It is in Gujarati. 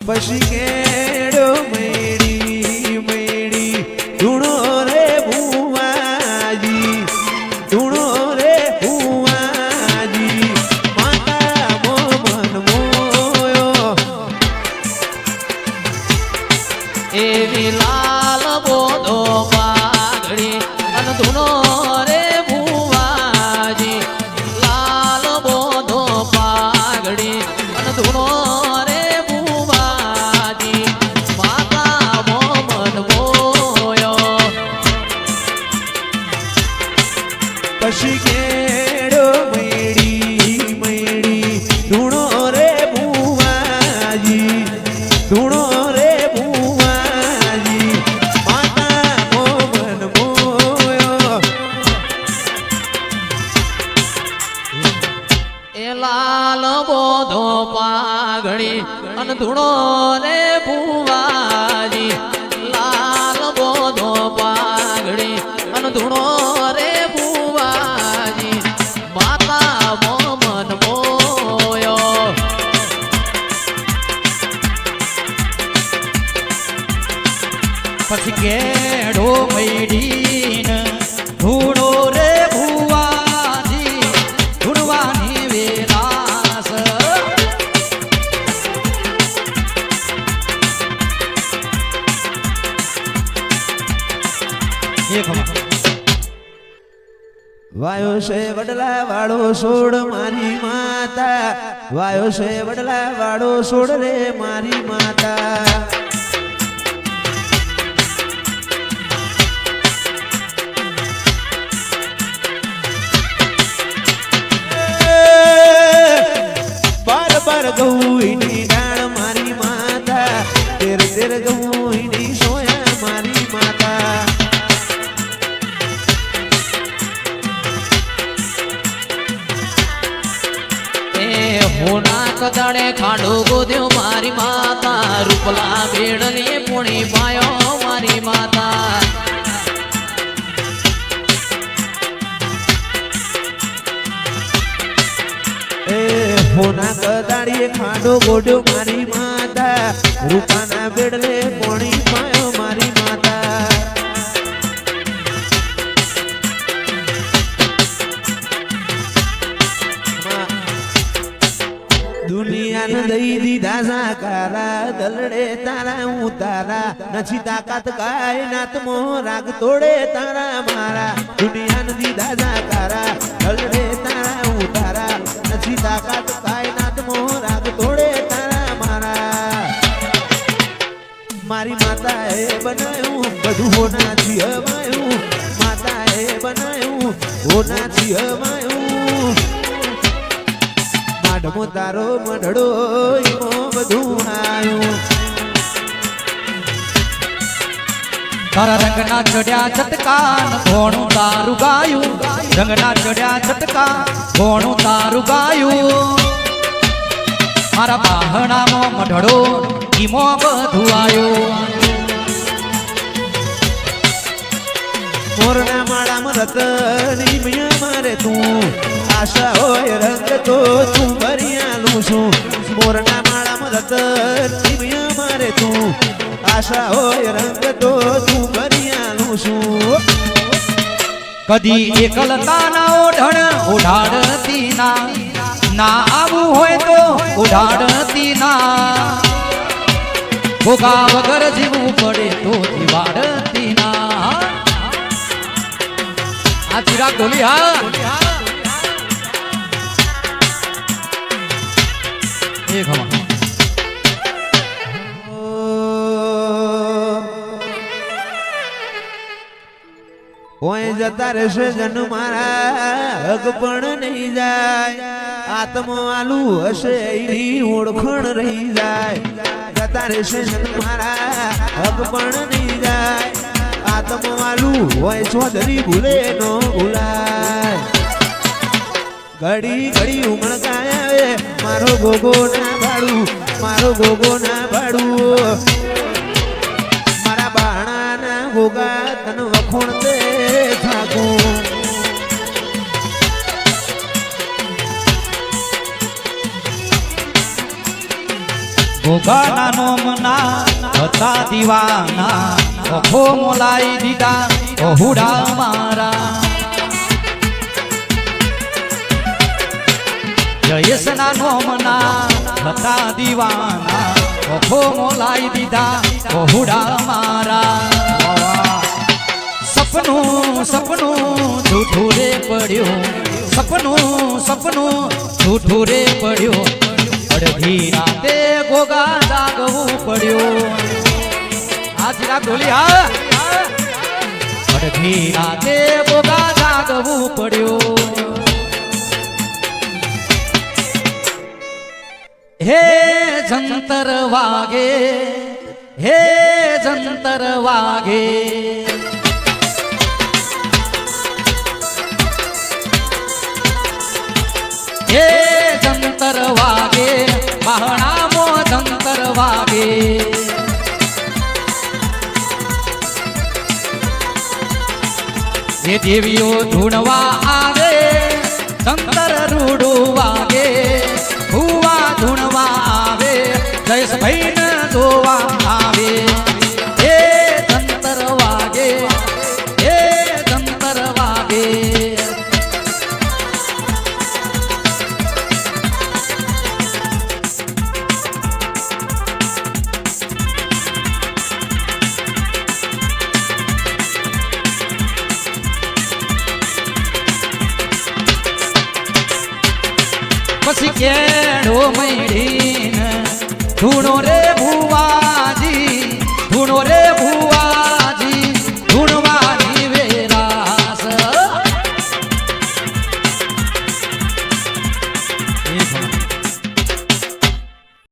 પછી કેડો મેડી મેડી ધૂણો રે ભુવાજી ધૂણો રે ભુવાજી માતા મો મન મોયો એવી લાલ બોધો પાઘડી અને ધૂણો રે ભુવાજી લાલ બોધો પાઘડી અને ધૂણો રે ભુવાજી માતા મો મન મોયો પછી કેડો મેડી મેડી ધૂણો રે ભુવાજી ધૂણો રે ભુવાજી માતા મો મન મોયો એ લાલ બોધો પાઘડી અને ધૂણો રે ભુવાજી લાલ બોધો પાઘડી અને ધૂણો રે ભુવાજી માતા મો મન મોયો પછી કેડો મૈડીને ધૂણો રે ભુવાજી ધૂણવાની વેરાસ વાયો છે વડલા વાળો સોડ મારી માતા વાયો છે વડલા વાળો સોડ રે મારી માતા બાર બાર ગૌની ડાળ મારી માતા તેર તેર ગૌની સોયા મારી માતા એ હોના કદાડે ખાડો ગોદ્યો મારી માતા રૂપલા બેડલી પૂણી પાયો મારી માતા એ હોના કદાડીએ ખાડો ગોડ્યો મારી માતા રૂપાના બેડલે પોણી પાયો મારી માતા દુનિયાને દઈ દીધા સાકારા દલડે તારા હું તારા નથી તાકાત કાયનાત મો રાગ તોડે તારા મારા દુનિયાને દીધા સાકારા દલડે તારા હું તારા નથી તાકાત કાયનાત મો રાગ તોડે તારા મારા મારી માતાએ બનાવ્યું બધું હોનાથી હવાયું માતાએ બનાવ્યું હોનાથી હવાયું માઢમો તારો મઢડો ઈમો બધું આયું તારા રંગના ચડ્યા ચટકા ઘોણું તારું ગાયું રંગના ચડ્યા ચટકા ઘોણું તારું ગાયું મારા બાહણામાં મઢડો ઈમો બધું આયું મોરના માળામાં રતની મિયા મારે તું આશા હોય રંગ તો તું ભરિયાલું છું મોરના માળામાં રતની મિયા મારે તું આશા હોય રંગ તો તું ભરિયાલું છું કદી એકલતા ના ઓઢણ ઓઢાડતી ના ના આવું હોય તો ઓઢાડતી ના ભોગા વગર જીવવું પડે તો જીવાડતી ના આ ચિરાગ બોલી હા એક હવા ઓય જતા રહેશે જન મારા હગ પણ નહીં જાય આત્મો આલુ હશે એની ઓળખણ રહી જાય જતા રહેશે જન મારા હગ પણ નહીં જાય આત્મો આલુ હોય ચૌધરી ભૂલે નો ભૂલાય ઘડી ઘડી ઉમળકાય આવે મારો ગોગો ના ભાડું મારો ગોગો ના ભાડું મારા બાણા ના ગોગા તન વખોણ તે થાકું ગોગાના નોમના હતા દીવાના ઓખો મોલાઈ દીધા ઓહુડા મારા જયેશના નોમના હતા દીવાના ઓખો મોલાઈ દીધા ઓહુડા મારા સપનું સપનું જૂઠું રે પડ્યું સપનું જૂઠું રે પડ્યું અડધી રાતે ગોગા જાગવું પડ્યું હાજરા બોલી હા અડધી રાતે ગોગા જાગવું પડ્યું હે જંતર વાગે હે જંતર વાગે હે જંતર વાગે બહણામો જંતર વાગે એ દેવીઓ ધૂણવા આવે જંતર રૂડું વાગે ભુવા ધૂણવા આવે જયેશભાઈ ને જોવા આવે હે જંતર વાગે હે જંતર વાગે પછી કેડો મૈડીન ધૂણો રે